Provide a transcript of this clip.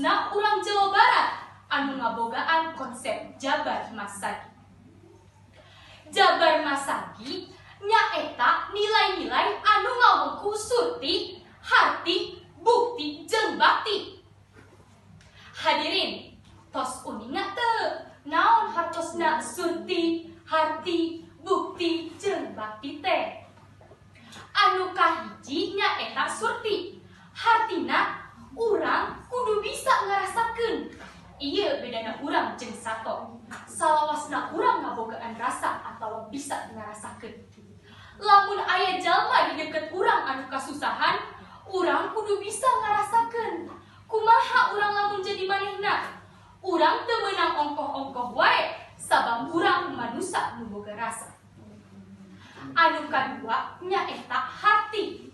khususna urang Jawa Barat anu ngabogaan konsep Jabar Masagi. Jabar Masagi nyaeta nilai-nilai anu ngawengku surti, harti, bukti, jeung bakti. Hadirin, tos uninga teu naon hartosna surti, harti, bukti, jeung bakti teh. Anu kahiji nyaeta surti. Hartina urang kudu bisa ngarasakeun. Ieu bedana urang jeung sato. Salawasna urang ngabogaan rasa atawa bisa ngarasakeun. Lamun aya jalma di deket urang anu kasusahan, urang kudu bisa ngarasakeun. Kumaha urang lamun jadi manehna? Urang teu meunang ongkoh-ongkoh wae, sabab urang manusa nu boga rasa. Anu kadua nyaeta harti.